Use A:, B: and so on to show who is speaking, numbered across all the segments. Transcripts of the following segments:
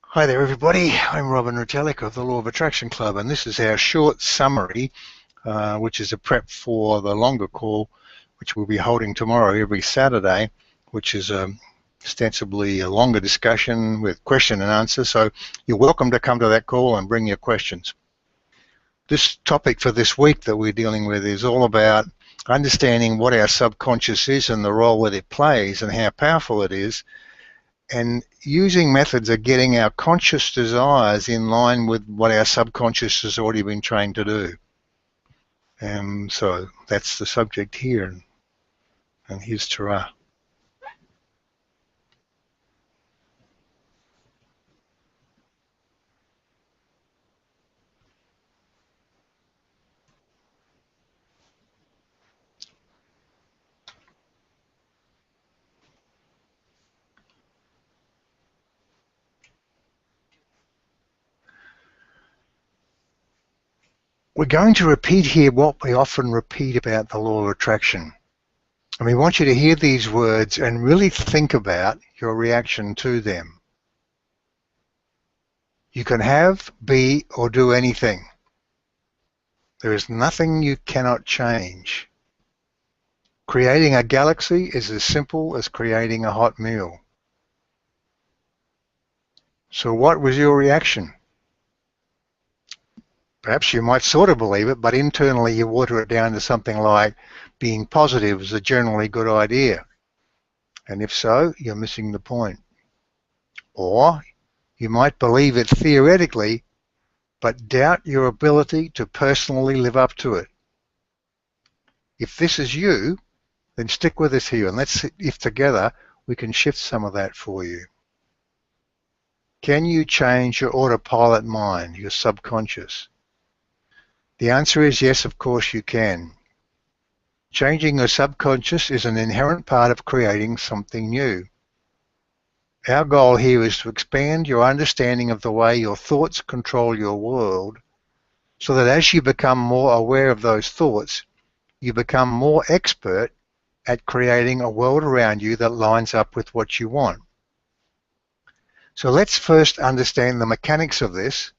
A: Hi there everybody, I'm Robin Retallick of the Law of Attraction Club, and this is our short summary, which is a prep for the longer call, which we'll be holding tomorrow every Saturday, which is ostensibly a longer discussion with question and answer, so you're welcome to come to that call and bring your questions. This topic for this week that we're dealing with is all about understanding what our subconscious is and the role that it plays and how powerful it is, and using methods of getting our conscious desires in line with what our subconscious has already been trained to do. And so that's the subject here, and here's Tara. We're going to repeat here what we often repeat about the law of attraction. And we want you to hear these words and really think about your reaction to them. You can have, be, or do anything. There is nothing you cannot change. Creating a galaxy is as simple as creating a hot meal. So what was your reaction? Perhaps you might sort of believe it, but internally you water it down to something like being positive is a generally good idea. And if so, you're missing the point. Or you might believe it theoretically, but doubt your ability to personally live up to it. If this is you, then stick with us here and let's see if together we can shift some of that for you. Can you change your autopilot mind, your subconscious? The answer is yes, of course you can. Changing your subconscious is an inherent part of creating something new. Our goal here is to expand your understanding of the way your thoughts control your world, so that as you become more aware of those thoughts, you become more expert at creating a world around you that lines up with what you want. So let's first understand the mechanics of this,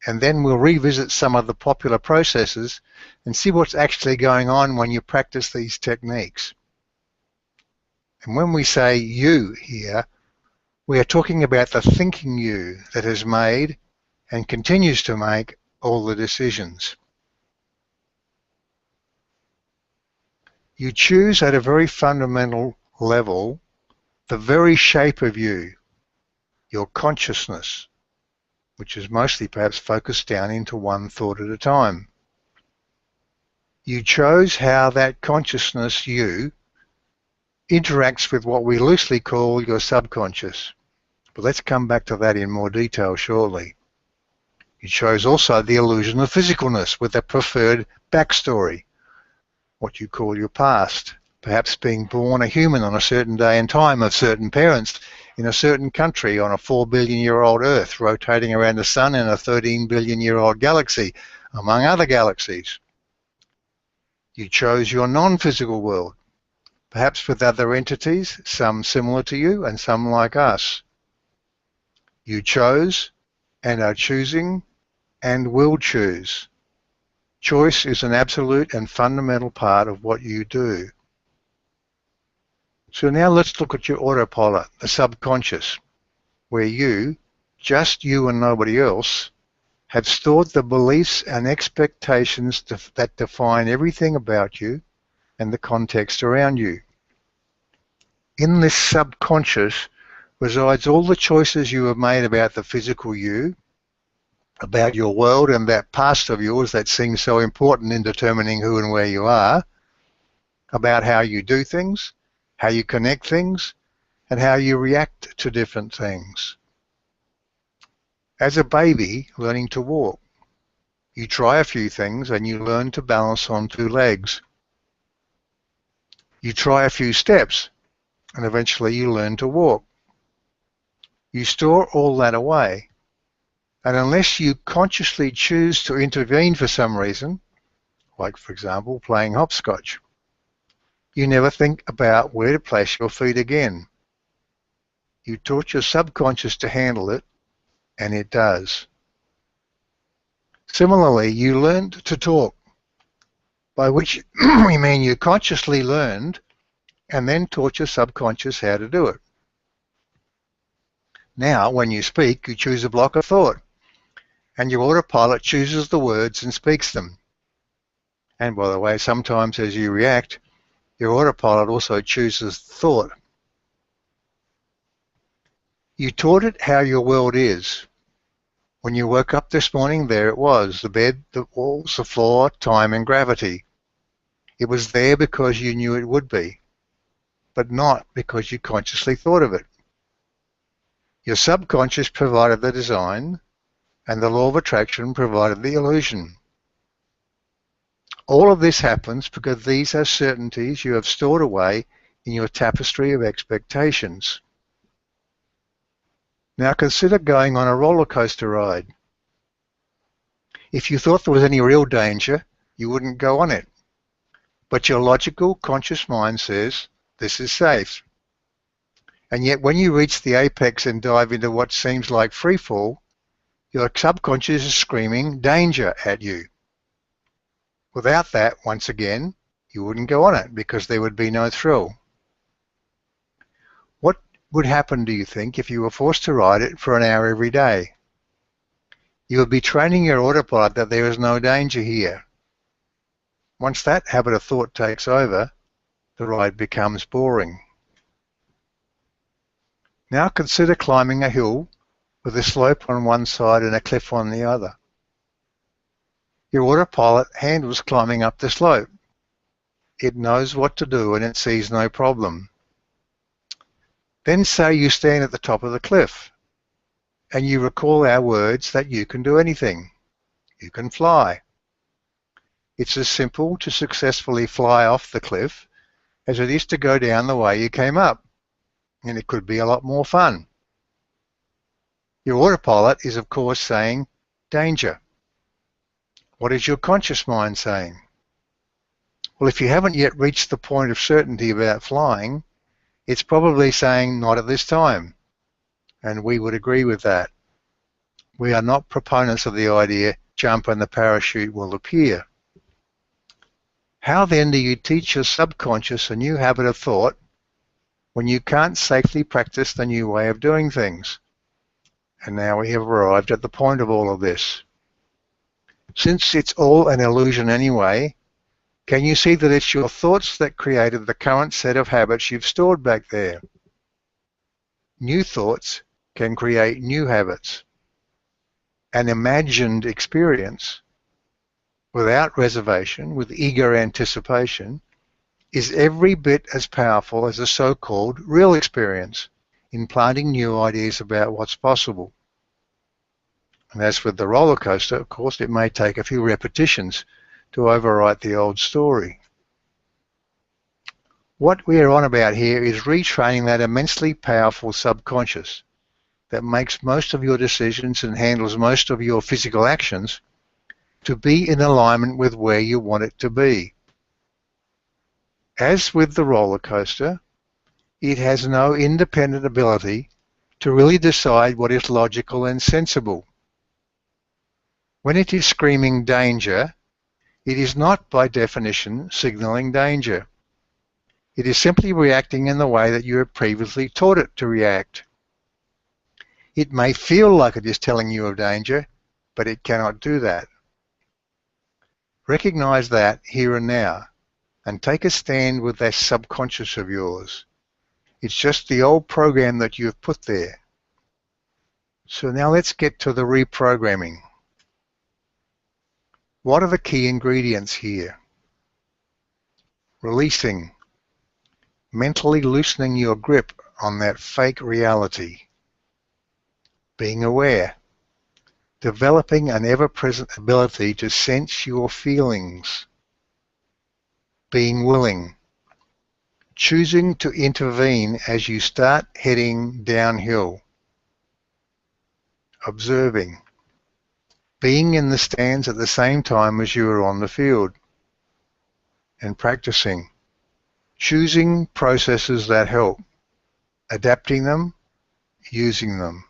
A: and then we'll revisit some of the popular processes and see what's actually going on when you practice these techniques. And when we say you here, we are talking about the thinking you that has made and continues to make all the decisions. You choose at a very fundamental level the very shape of you, your consciousness, which is mostly perhaps focused down into one thought at a time. You chose how that consciousness, you, interacts with what we loosely call your subconscious. But let's come back to that in more detail shortly. You chose also the illusion of physicalness with a preferred backstory, what you call your past, perhaps being born a human on a certain day and time of certain parents in a certain country on a 4 billion-year-old Earth rotating around the sun in a 13 billion-year-old galaxy, among other galaxies. You chose your non-physical world, perhaps with other entities, some similar to you and some like us. You chose and are choosing and will choose. Choice is an absolute and fundamental part of what you do. So now let's look at your autopilot, the subconscious, where you, just you and nobody else, have stored the beliefs and expectations that define everything about you and the context around you. In this subconscious resides all the choices you have made about the physical you, about your world and that past of yours that seems so important in determining who and where you are, about how you do things, how you connect things, and how you react to different things. As a baby learning to walk, you try a few things and you learn to balance on 2 legs. You try a few steps and eventually you learn to walk. You store all that away, and unless you consciously choose to intervene for some reason, like for example playing hopscotch, you never think about where to place your feet again. You taught your subconscious to handle it, and it does. Similarly, you learned to talk, by which we mean you consciously learned and then taught your subconscious how to do it. Now, when you speak, you choose a block of thought, and your autopilot chooses the words and speaks them. And by the way, sometimes as you react, your autopilot also chooses thought. You taught it how your world is. When you woke up this morning, there it was, the bed, the walls, the floor, time and gravity. It was there because you knew it would be, but not because you consciously thought of it. Your subconscious provided the design, and the law of attraction provided the illusion. All of this happens because these are certainties you have stored away in your tapestry of expectations. Now consider going on a roller coaster ride. If you thought there was any real danger, you wouldn't go on it. But your logical, conscious mind says, this is safe. And yet when you reach the apex and dive into what seems like free fall, your subconscious is screaming danger at you. Without that, once again, you wouldn't go on it because there would be no thrill. What would happen, do you think, if you were forced to ride it for an hour every day? You would be training your autopilot that there is no danger here. Once that habit of thought takes over, the ride becomes boring. Now consider climbing a hill with a slope on one side and a cliff on the other. Your autopilot handles climbing up the slope. It knows what to do and it sees no problem. Then say you stand at the top of the cliff and you recall our words that you can do anything. You can fly. It's as simple to successfully fly off the cliff as it is to go down the way you came up, and it could be a lot more fun. Your autopilot is of course saying, danger. What is your conscious mind saying? Well, if you haven't yet reached the point of certainty about flying, it's probably saying not at this time, and we would agree with that. We are not proponents of the idea, jump and the parachute will appear. How then do you teach your subconscious a new habit of thought when you can't safely practice the new way of doing things? And now we have arrived at the point of all of this. Since it's all an illusion anyway, can you see that it's your thoughts that created the current set of habits you've stored back there? New thoughts can create new habits. An imagined experience, without reservation, with eager anticipation, is every bit as powerful as a so-called real experience in planting new ideas about what's possible. And as with the roller coaster, of course, it may take a few repetitions to overwrite the old story. What we are on about here is retraining that immensely powerful subconscious that makes most of your decisions and handles most of your physical actions to be in alignment with where you want it to be. As with the roller coaster, it has no independent ability to really decide what is logical and sensible. When it is screaming danger, it is not by definition signaling danger. It is simply reacting in the way that you have previously taught it to react. It may feel like it is telling you of danger, but it cannot do that. Recognize that here and now, and take a stand with that subconscious of yours. It's just the old program that you have put there. So now let's get to the reprogramming. What are the key ingredients here? Releasing, mentally loosening your grip on that fake reality. Being aware, developing an ever-present ability to sense your feelings. Being willing, choosing to intervene as you start heading downhill. Observing, being in the stands at the same time as you are on the field. And practicing, choosing processes that help, adapting them, using them.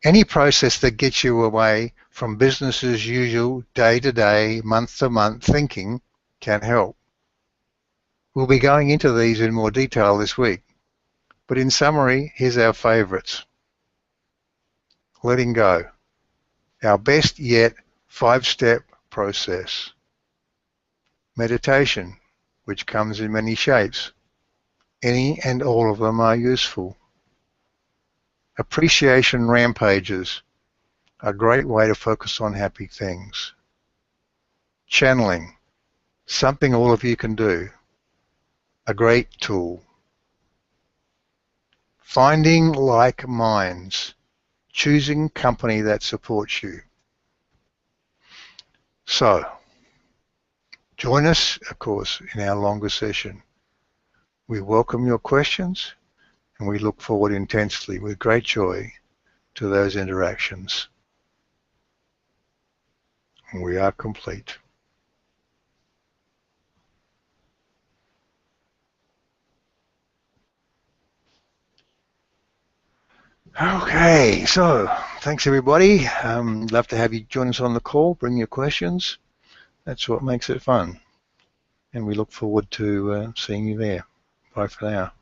A: Any process that gets you away from business as usual, day to day, month to month thinking can help. We'll be going into these in more detail this week, but in summary, here's our favorites. Letting go. Our best yet 5-step process. Meditation, which comes in many shapes. Any and all of them are useful. Appreciation rampages, a great way to focus on happy things. Channeling, something all of you can do, a great tool. Finding like minds, choosing company that supports you. So, join us, of course, in our longer session. We welcome your questions, and we look forward intensely with great joy to those interactions. And we are complete. Okay, so thanks everybody. Love to have you join us on the call. Bring your questions. That's what makes it fun. And we look forward to seeing you there. Bye for now.